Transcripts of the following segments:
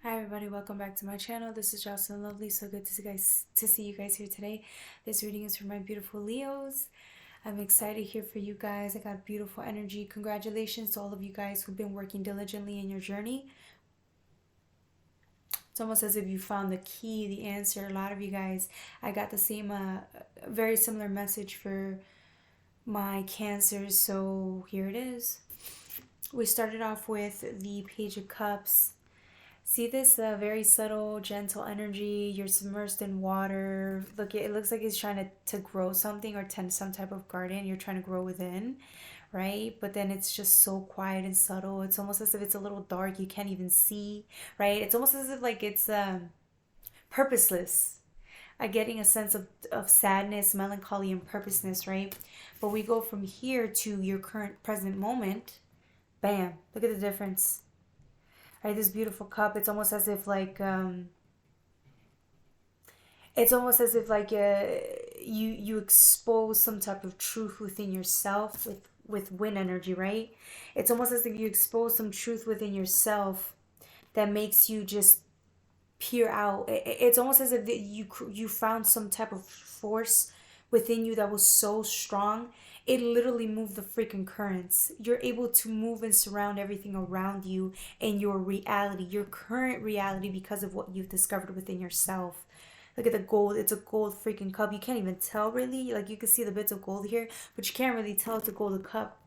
Hi everybody, welcome back to my channel. This is Jocelyn Lovely. So good to see you guys here today. This reading is for my beautiful Leos. I'm excited here for you guys. I got beautiful energy. Congratulations to all of you guys who've been working diligently in your journey. It's almost as if you found the key, the answer. A lot of you guys, I got the same very similar message for my Cancers. So here it is. We started off with the Page of Cups. See this very subtle, gentle energy. You're submersed in water. Look, it looks like it's trying to grow something or tend some type of garden. You're trying to grow within, right? But then it's just so quiet and subtle. It's almost as if it's a little dark. You can't even see, right? It's almost as if like it's purposeless. I'm getting a sense of sadness, melancholy, and purposeness, right? But we go from here to your current present moment. Bam! Look at the difference. Right, this beautiful cup. It's almost as if like you expose some type of truth within yourself with wind energy, right? It's almost as if you expose some truth within yourself that makes you just peer out. It's almost as if you found some type of force within you that was so strong, it literally moved the freaking currents. You're able to move and surround everything around you in your reality, your current reality, because of what you've discovered within yourself. Look at the gold. It's a gold freaking cup. You can't even tell really. Like, you can see the bits of gold here, but you can't really tell it's a golden cup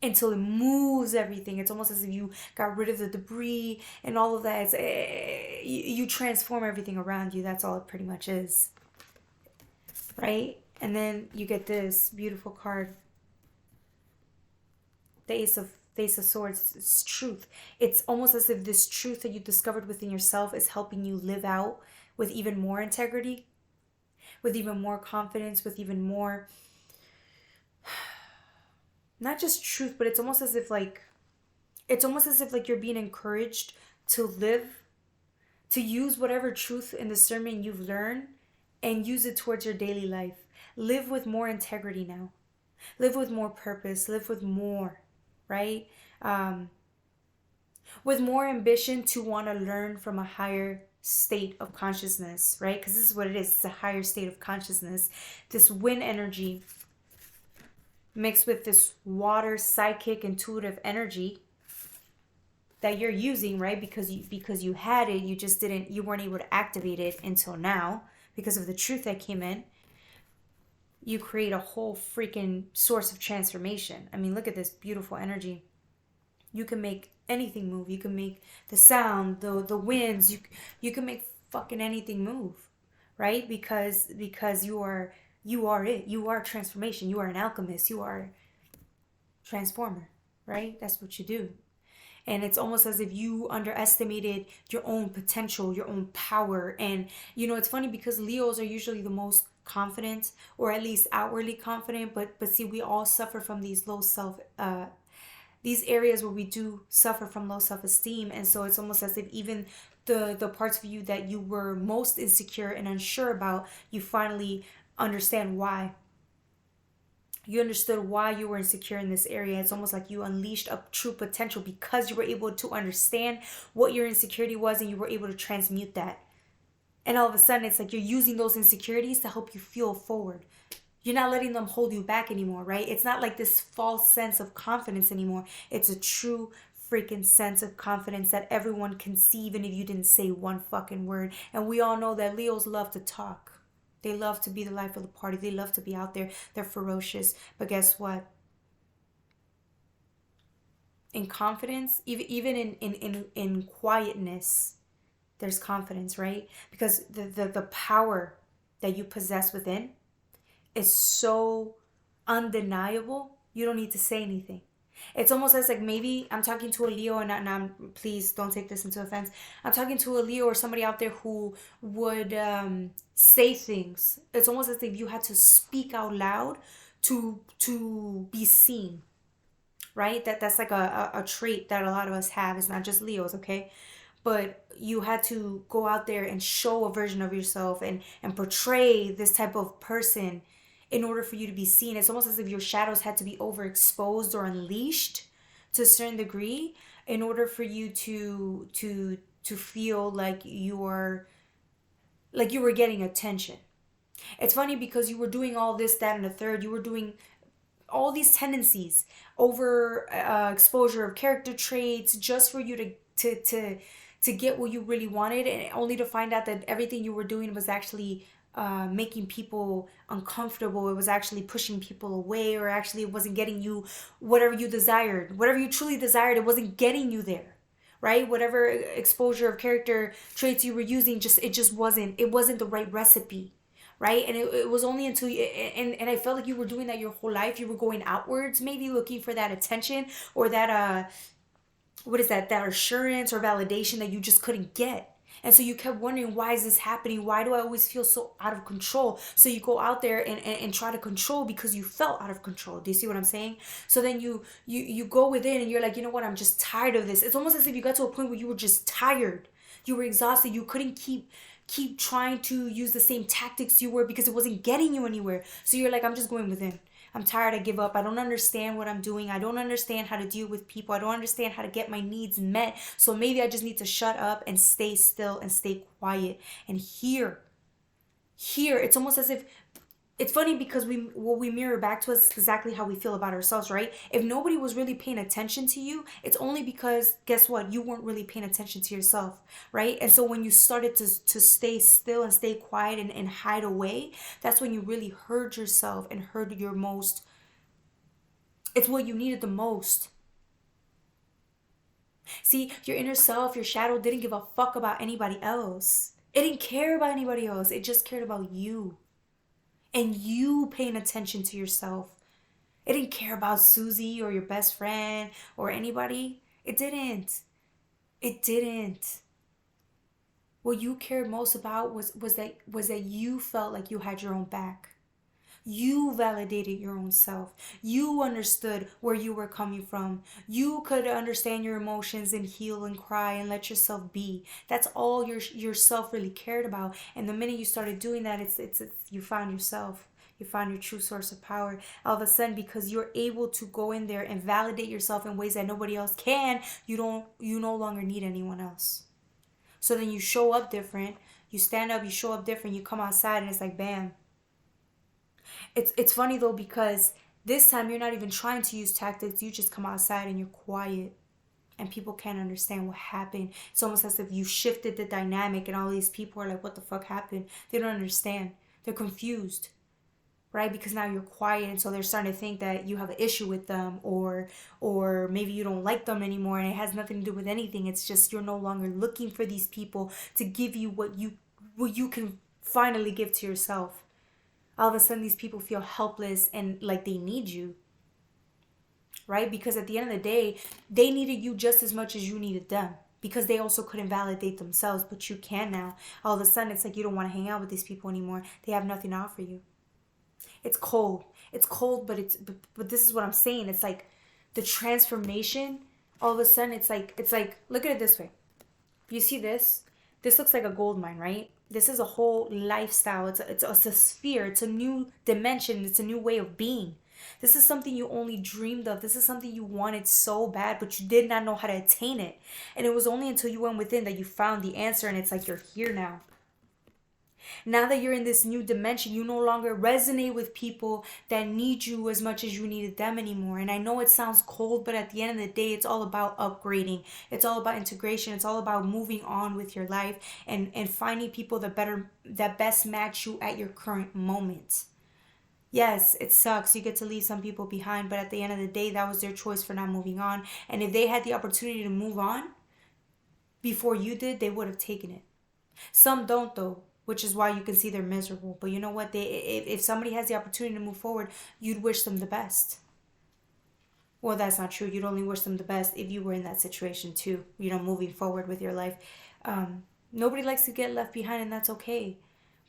until it moves everything. It's almost as if you got rid of the debris and all of that. You transform everything around you. That's all it pretty much is, right? And then you get this beautiful card, the Ace of Swords. It's truth. It's almost as if this truth that you discovered within yourself is helping you live out with even more integrity, with even more confidence, with even more, not just truth, but it's almost as if like you're being encouraged to live, to use whatever truth and discernment you've learned and use it towards your daily life. Live with more integrity now. Live with more purpose. Live with more, right? With more ambition to want to learn from a higher state of consciousness, right? Because this is what it is. It's a higher state of consciousness. This wind energy mixed with this water, psychic, intuitive energy that you're using, right? Because you had it, you weren't able to activate it until now because of the truth that came in. You create a whole freaking source of transformation. I mean, look at this beautiful energy. You can make anything move. You can make the sound, the winds. You can make fucking anything move, right? Because you are it. You are transformation. You are an alchemist. You are transformer, right? That's what you do. And it's almost as if you underestimated your own potential, your own power. And it's funny because Leos are usually the most confident, or at least outwardly confident, but see, we all suffer from these these areas where we do suffer from low self-esteem. And so it's almost as if even the parts of you that you were most insecure and unsure about, you finally understand why. You understood why you were insecure in this area. It's almost like you unleashed a true potential because you were able to understand what your insecurity was and you were able to transmute that. And all of a sudden, it's like you're using those insecurities to help you fuel forward. You're not letting them hold you back anymore, right? It's not like this false sense of confidence anymore. It's a true freaking sense of confidence that everyone can see, even if you didn't say one fucking word. And we all know that Leos love to talk. They love to be the life of the party. They love to be out there. They're ferocious. But guess what? In confidence, even in quietness, there's confidence, right? Because the power that you possess within is so undeniable, you don't need to say anything. It's almost as like maybe I'm talking to a Leo, and please don't take this into offense. I'm talking to a Leo or somebody out there who would say things. It's almost as if you had to speak out loud to be seen, right? That's like a trait that a lot of us have. It's not just Leos, okay? But you had to go out there and show a version of yourself and portray this type of person in order for you to be seen. It's almost as if your shadows had to be overexposed or unleashed to a certain degree in order for you to feel like you are, like you were getting attention. It's funny because you were doing all this, that, and the third. You were doing all these tendencies, over exposure of character traits, just for you to get what you really wanted, and only to find out that everything you were doing was actually making people uncomfortable. It was actually pushing people away, or actually it wasn't getting you whatever you desired, whatever you truly desired. It wasn't getting you there, right? Whatever exposure of character traits you were using, it wasn't the right recipe, right? And it was only until you, and I felt like you were doing that your whole life. You were going outwards, maybe looking for that attention, or that what is that assurance or validation that you just couldn't get. And so you kept wondering, why is this happening? Why do I always feel so out of control? So you go out there and try to control because you felt out of control. Do you see what I'm saying? So then you go within and you're like, you know what? I'm just tired of this. It's almost as if you got to a point where you were just tired. You were exhausted. You couldn't keep trying to use the same tactics you were, because it wasn't getting you anywhere. So you're like, I'm just going within. I'm tired. I give up. I don't understand what I'm doing. I don't understand how to deal with people. I don't understand how to get my needs met. So maybe I just need to shut up and stay still and stay quiet and hear. It's almost as if, it's funny because what we mirror back to us is exactly how we feel about ourselves, right? If nobody was really paying attention to you, it's only because, guess what? You weren't really paying attention to yourself, right? And so when you started to stay still and stay quiet and hide away, that's when you really heard yourself and heard your most, it's what you needed the most. See, your inner self, your shadow, didn't give a fuck about anybody else. It didn't care about anybody else. It just cared about you. And you paying attention to yourself. It didn't care about Susie or your best friend or anybody. It didn't. What you cared most about was that you felt like you had your own back. You validated your own self. You understood where you were coming from. You could understand your emotions and heal and cry and let yourself be. That's all yourself really cared about. And the minute you started doing that, it's you found yourself. You found your true source of power. All of a sudden, because you're able to go in there and validate yourself in ways that nobody else can, you no longer need anyone else. So then you show up different. You stand up, you show up different, you come outside, and it's like, bam. It's funny though, because this time you're not even trying to use tactics. You just come outside and you're quiet, and people can't understand what happened. It's almost as if you shifted the dynamic, and all these people are like, what the fuck happened? They don't understand. They're confused, right? Because now you're quiet, and so they're starting to think that you have an issue with them, or maybe you don't like them anymore, and it has nothing to do with anything. It's just you're no longer looking for these people to give you what you can finally give to yourself. All of a sudden these people feel helpless and like they need you, right? Because at the end of the day, they needed you just as much as you needed them, because they also couldn't validate themselves, but you can now. All of a sudden it's like you don't want to hang out with these people anymore. They have nothing to offer you. It's cold, but this is what I'm saying. It's like the transformation. All of a sudden it's like look at it this way. You see this looks like a gold mine, right? This is a whole lifestyle. It's a sphere. It's a new dimension. It's a new way of being. This is something you only dreamed of. This is something you wanted so bad, but you did not know how to attain it. And it was only until you went within that you found the answer, and it's like you're here now. Now that you're in this new dimension, you no longer resonate with people that need you as much as you needed them anymore. And I know it sounds cold, but at the end of the day, it's all about upgrading. It's all about integration. It's all about moving on with your life and finding people that best match you at your current moment. Yes, it sucks. You get to leave some people behind, but at the end of the day, that was their choice for not moving on. And if they had the opportunity to move on before you did, they would have taken it. Some don't though, which is why you can see they're miserable. But you know what? If somebody has the opportunity to move forward, you'd wish them the best. Well, that's not true. You'd only wish them the best if you were in that situation too, moving forward with your life. Nobody likes to get left behind, and that's okay.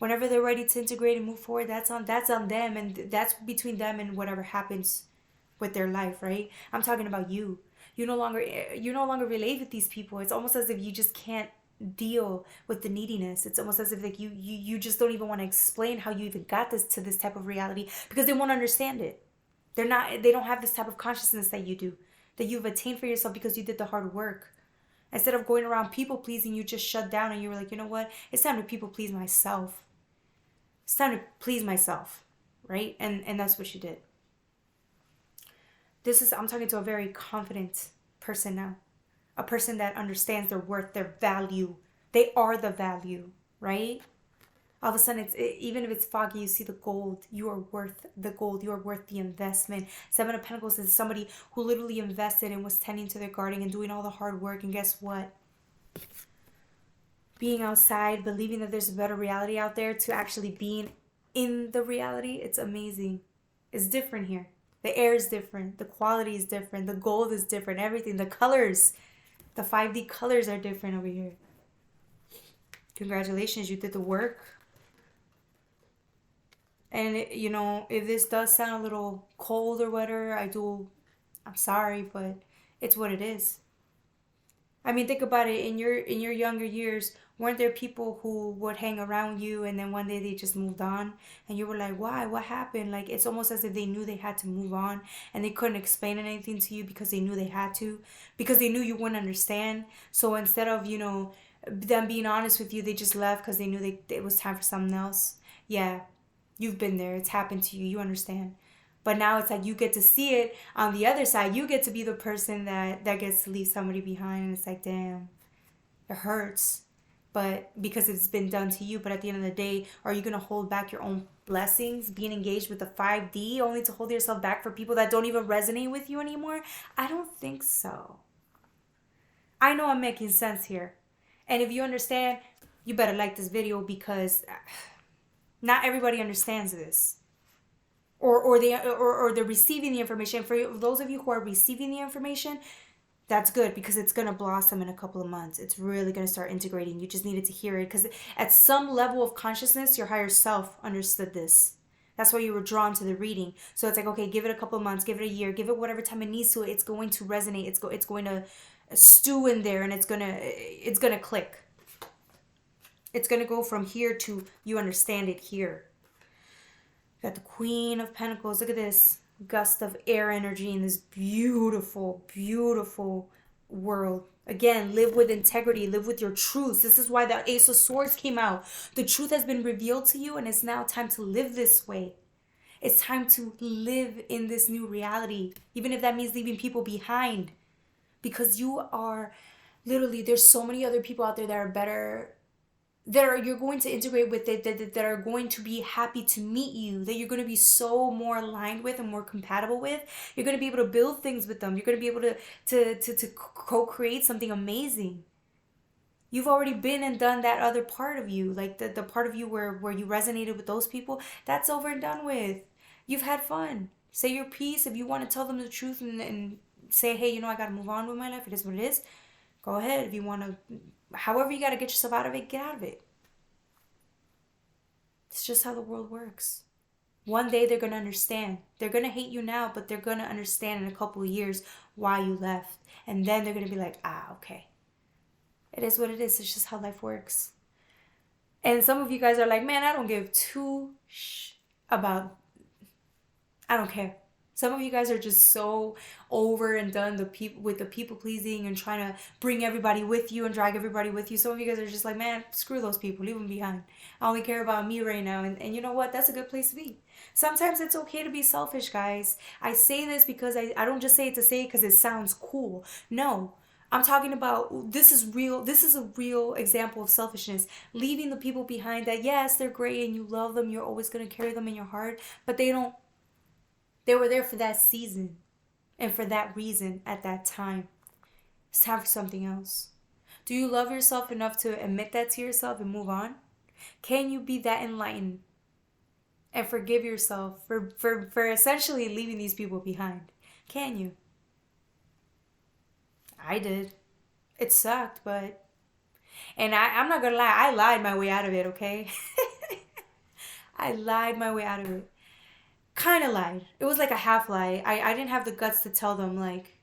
Whenever they're ready to integrate and move forward, that's on them, and that's between them and whatever happens with their life, right? I'm talking about you. You no longer relate with these people. It's almost as if you just can't deal with the neediness. It's almost as if like you just don't even want to explain how you even got to this type of reality, because they won't understand it. They don't have this type of consciousness that you do. that you've attained for yourself because you did the hard work. Instead of going around people pleasing, you just shut down and you were like, you know what? It's time to people please myself. It's time to please myself, right? And that's what you did. I'm talking to a very confident person now. A person that understands their worth, their value. They are the value, right? All of a sudden, even if it's foggy, you see the gold. You are worth the gold. You are worth the investment. Seven of Pentacles is somebody who literally invested and was tending to their garden and doing all the hard work. And guess what? Being outside, believing that there's a better reality out there, to actually being in the reality, it's amazing. It's different here. The air is different. The quality is different. The gold is different. Everything. The colors. The 5D colors are different over here. Congratulations. You did the work. And, if this does sound a little cold or whatever, I'm sorry, but it's what it is. I mean, think about it. In your younger years, weren't there people who would hang around you and then one day they just moved on? And you were like, why? What happened? Like, it's almost as if they knew they had to move on and they couldn't explain anything to you because they knew they had to. Because they knew you wouldn't understand. So instead of, them being honest with you, they just left because they knew it was time for something else. Yeah. You've been there. It's happened to you. You understand. But now it's like you get to see it on the other side. You get to be the person that gets to leave somebody behind. And it's like, damn, it hurts. But because it's been done to you. But at the end of the day, are you going to hold back your own blessings? Being engaged with the 5D only to hold yourself back for people that don't even resonate with you anymore? I don't think so. I know I'm making sense here. And if you understand, you better like this video because not everybody understands this, or they're receiving the information. For those of you who are receiving the information, that's good because it's going to blossom in a couple of months. It's really going to start integrating. You just needed to hear it because at some level of consciousness, your higher self understood this. That's why you were drawn to the reading. So it's like, okay, give it a couple of months, give it a year, give it whatever time it needs to. It's going to resonate. It's going to stew in there, and it's gonna click. It's going to go from here to you understand it here. Got the Queen of Pentacles. Look at this gust of air energy in this beautiful, beautiful world. Again, live with integrity. Live with your truths. This is why the Ace of Swords came out. The truth has been revealed to you, and it's now time to live this way. It's time to live in this new reality, even if that means leaving people behind. Because you are literally, there's so many other people out there that are better, you're going to integrate with it, that are going to be happy to meet you, that you're going to be so more aligned with and more compatible with. You're going to be able to build things with them. You're going to be able to co-create something amazing. You've already been and done that other part of you, like the part of you where you resonated with those people. That's over and done with. You've had fun. Say your piece. If you want to tell them the truth and say, hey, I got to move on with my life. It is what it is. Go ahead. If you want to, however you got to get yourself out of it, get out of it. It's just how the world works. One day they're going to understand. They're going to hate you now, but they're going to understand in a couple of years why you left. And then they're going to be like, okay. It is what it is. It's just how life works. And some of you guys are like, man, I don't give two about, I don't care. Some of you guys are just so over and done with the people pleasing and trying to bring everybody with you and drag everybody with you. Some of you guys are just like, man, screw those people. Leave them behind. I only care about me right now. And you know what? That's a good place to be. Sometimes it's okay to be selfish, guys. I say this because I don't just say it to say it because it sounds cool. No. I'm talking about, this is real. This is a real example of selfishness. Leaving the people behind that, yes, they're great and you love them. You're always going to carry them in your heart. But they were there for that season and for that reason at that time. It's time for something else. Do you love yourself enough to admit that to yourself and move on? Can you be that enlightened and forgive yourself for essentially leaving these people behind? Can you? I did. It sucked, but... And I'm not gonna lie, I lied my way out of it, okay? I lied my way out of it. Kind of lied. It was like a half lie. I didn't have the guts to tell them, like,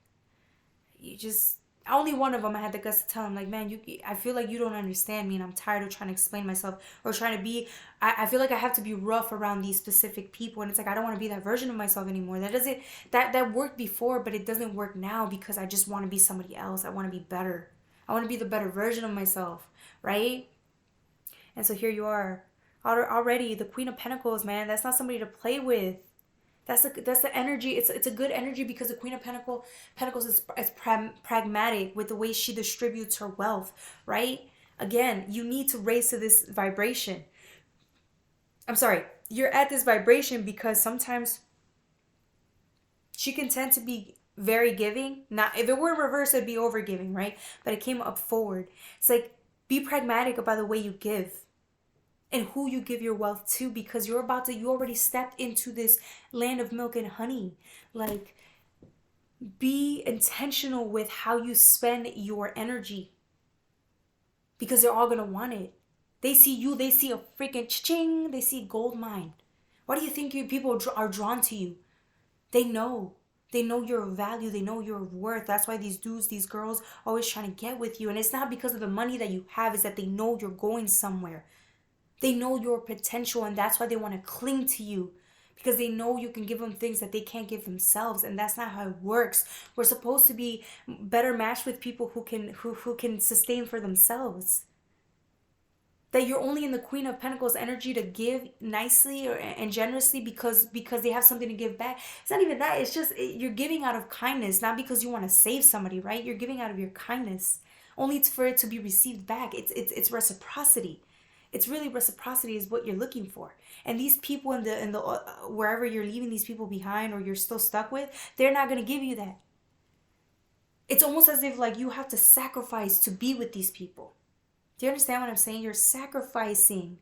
you just only one of them I had the guts to tell him, like, man, I feel like you don't understand me, and I'm tired of trying to explain myself or trying to be. I feel like I have to be rough around these specific people, and it's like I don't want to be that version of myself anymore. That doesn't that worked before, but it doesn't work now because I just want to be somebody else. I want to be better. I want to be the better version of myself, right? And so here you are, already the Queen of Pentacles, man. That's not somebody to play with. That's the energy. It's a good energy because the Queen of Pentacles is pragmatic with the way she distributes her wealth, right? Again, you need to raise to this vibration. I'm sorry, you're at this vibration because sometimes she can tend to be very giving. Not if it were reversed, it'd be over giving, right? But it came up forward. It's like, be pragmatic about the way you give and who you give your wealth to, because you already stepped into this land of milk and honey. Like, be intentional with how you spend your energy, because they're all gonna want it. They see you, they see a freaking ching, they see gold mine. Why do you think people are drawn to you? They know your value, they know your worth. That's why these dudes, these girls, always trying to get with you. And it's not because of the money that you have, it's that they know you're going somewhere. They know your potential, and that's why they want to cling to you, because they know you can give them things that they can't give themselves, and that's not how it works. We're supposed to be better matched with people who can sustain for themselves. That you're only in the Queen of Pentacles energy to give nicely and generously because they have something to give back. It's not even that. It's just you're giving out of kindness, not because you want to save somebody, right? You're giving out of your kindness, only for it to be received back. It's reciprocity. It's really reciprocity is what you're looking for. And these people in the wherever you're leaving these people behind or you're still stuck with, they're not going to give you that. It's almost as if like you have to sacrifice to be with these people. Do you understand what I'm saying? You're sacrificing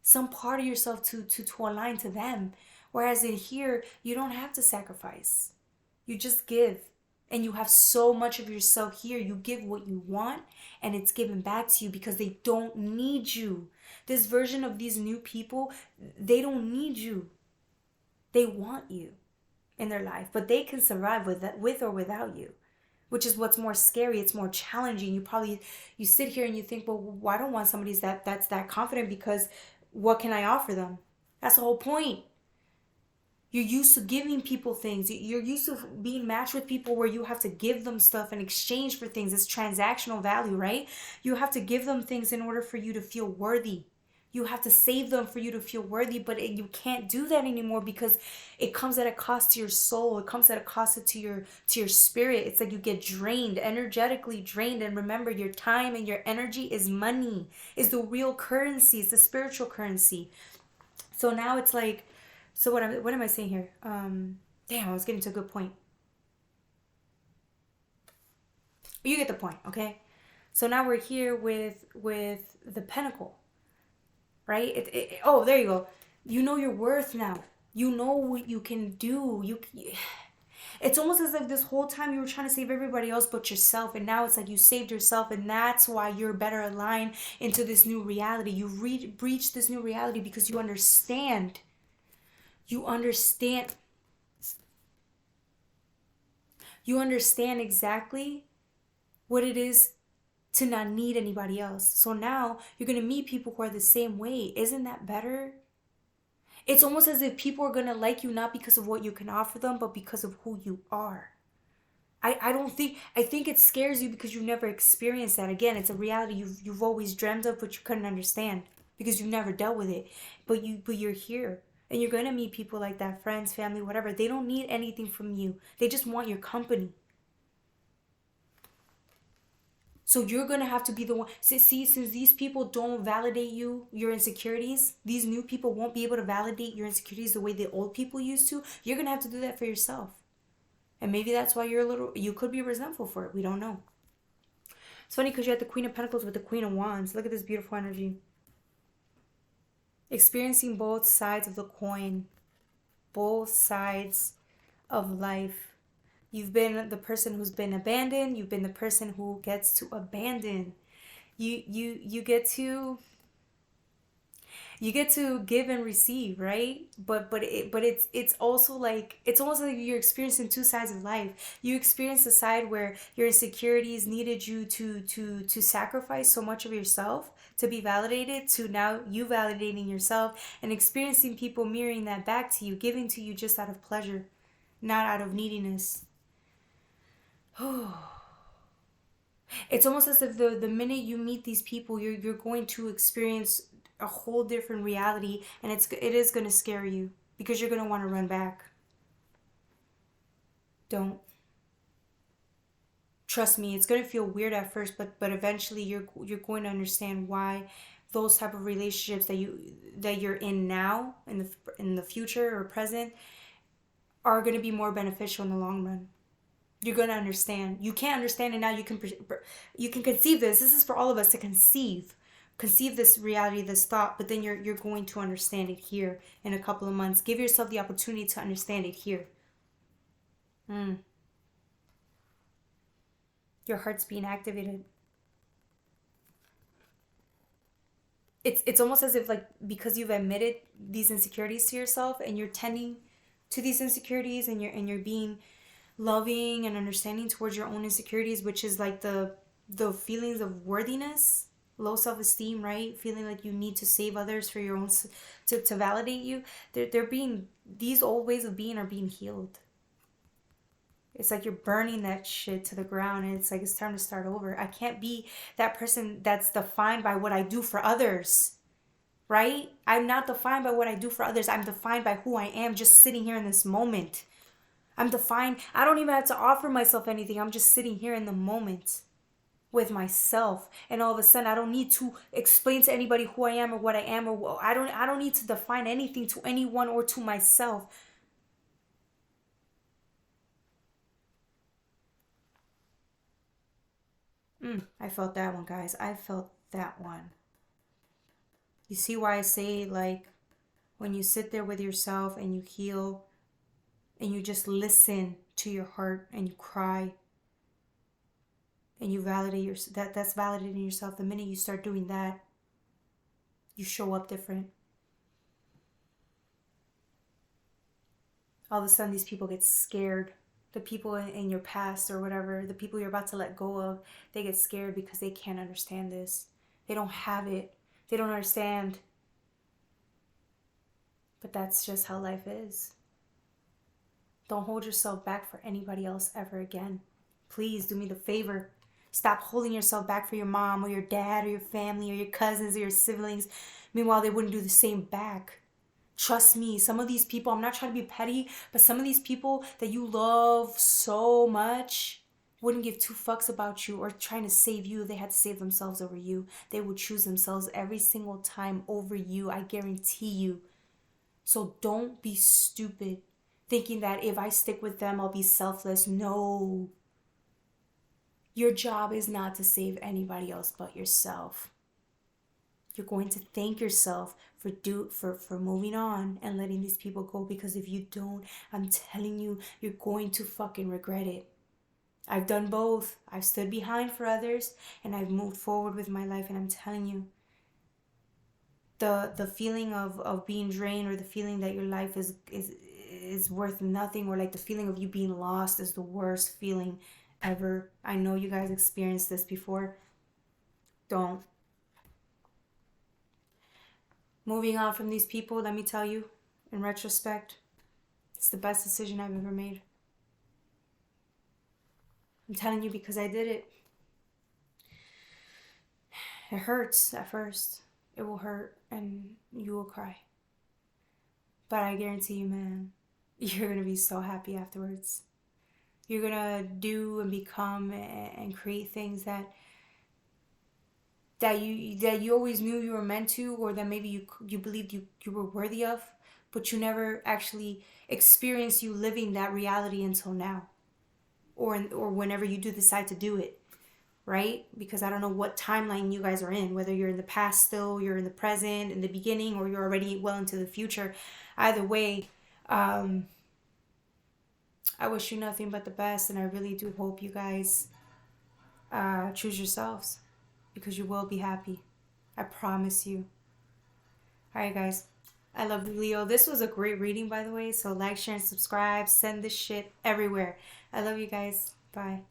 some part of yourself to align to them. Whereas in here, you don't have to sacrifice. You just give. And you have so much of yourself here. You give what you want and it's given back to you because they don't need you. This version of these new people, they don't need you. They want you in their life, but they can survive with or without you, which is what's more scary. It's more challenging. You sit here and you think, well, I don't want somebody that's that confident, because what can I offer them? That's the whole point. You're used to giving people things. You're used to being matched with people where you have to give them stuff in exchange for things. It's transactional value, right? You have to give them things in order for you to feel worthy. You have to save them for you to feel worthy, but you can't do that anymore because it comes at a cost to your soul. It comes at a cost to your spirit. It's like you get drained, energetically drained. And remember, your time and your energy is money, is the real currency. It's the spiritual currency. So now it's like, so what am I saying here? Damn, I was getting to a good point. You get the point, okay? So now we're here with the Pentacle, right? Oh, there you go. You know your worth now. You know what you can do. It's almost as if this whole time you were trying to save everybody else but yourself, and now it's like you saved yourself, and that's why you're better aligned into this new reality. You've breached this new reality because you understand. You understand exactly what it is to not need anybody else. So now you're going to meet people who are the same way. Isn't that better? It's almost as if people are going to like you not because of what you can offer them, but because of who you are. I think it scares you because you've never experienced that. Again, it's a reality you've always dreamt of, but you couldn't understand because you've never dealt with it. But you're here. And you're going to meet people like that, friends, family, whatever. They don't need anything from you. They just want your company. So you're going to have to be the one. See, since these people don't validate your insecurities, these new people won't be able to validate your insecurities the way the old people used to. You're going to have to do that for yourself. And maybe that's why you could be resentful for it. We don't know. It's funny because you had the Queen of Pentacles with the Queen of Wands. Look at this beautiful energy. Experiencing both sides of the coin, both sides of life. You've been the person who's been abandoned. You've been the person who gets to abandon. You get to. You get to give and receive, right? But it's also like, it's almost like you're experiencing two sides of life. You experience the side where your insecurities needed you to sacrifice so much of yourself to be validated, to now you validating yourself and experiencing people mirroring that back to you, giving to you just out of pleasure, not out of neediness. It's almost as if the minute you meet these people, you're going to experience a whole different reality, and it is going to scare you because you're going to want to run back. Don't. Trust me, it's going to feel weird at first, but eventually you're going to understand why those type of relationships that you're in now, in the future or present, are going to be more beneficial in the long run. You're going to understand. You can't understand it now. You can conceive this. This is for all of us to conceive this reality, this thought, but then you're going to understand it here in a couple of months. Give yourself the opportunity to understand it here. Your heart's being activated. It's almost as if, like, because you've admitted these insecurities to yourself and you're tending to these insecurities, and you're being loving and understanding towards your own insecurities, which is like the feelings of worthiness, low self-esteem, right? Feeling like you need to save others for your own, to validate you. They're being, these old ways of being are being healed. It's like you're burning that shit to the ground, and it's like it's time to start over. I can't be that person that's defined by what I do for others, right? I'm not defined by what I do for others. I'm defined by who I am just sitting here in this moment. I'm defined. I don't even have to offer myself anything. I'm just sitting here in the moment with myself, and all of a sudden I don't need to explain to anybody who I am or what I am, or I don't need to define anything to anyone or to myself. I felt that one, guys. I felt that one. You see why I say, like, when you sit there with yourself and you heal and you just listen to your heart and you cry and you validate that's validating yourself. The minute you start doing that, you show up different. All of a sudden these people get scared. The people in your past or whatever, the people you're about to let go of, they get scared because they can't understand this. They don't have it. They don't understand. But that's just how life is. Don't hold yourself back for anybody else ever again. Please do me the favor. Stop holding yourself back for your mom or your dad or your family or your cousins or your siblings. Meanwhile, they wouldn't do the same back. Trust me, some of these people, I'm not trying to be petty, but some of these people that you love so much wouldn't give two fucks about you or trying to save you. They had to save themselves over you. They would choose themselves every single time over you. I guarantee you. So don't be stupid thinking that if I stick with them, I'll be selfless. No. Your job is not to save anybody else but yourself. You're going to thank yourself for moving on and letting these people go, because if you don't, I'm telling you, you're going to fucking regret it. I've done both. I've stood behind for others and I've moved forward with my life, and I'm telling you, the feeling of being drained, or the feeling that your life is worth nothing, or like the feeling of you being lost, is the worst feeling ever. I know you guys experienced this before. Don't. Moving on from these people, let me tell you, in retrospect, it's the best decision I've ever made. I'm telling you because I did it. It hurts at first. It will hurt and you will cry. But I guarantee you, man, you're going to be so happy afterwards. You're going to do and become and create things that you always knew you were meant to, or that maybe you believed you were worthy of, but you never actually experienced you living that reality until now, or whenever you do decide to do it, right? Because I don't know what timeline you guys are in, whether you're in the past still, you're in the present, in the beginning, or you're already well into the future. Either way, I wish you nothing but the best, and I really do hope you guys choose yourselves, because you will be happy. I promise you. All right, guys. I love you, Leo. This was a great reading, by the way. So like, share, and subscribe. Send this shit everywhere. I love you guys. Bye.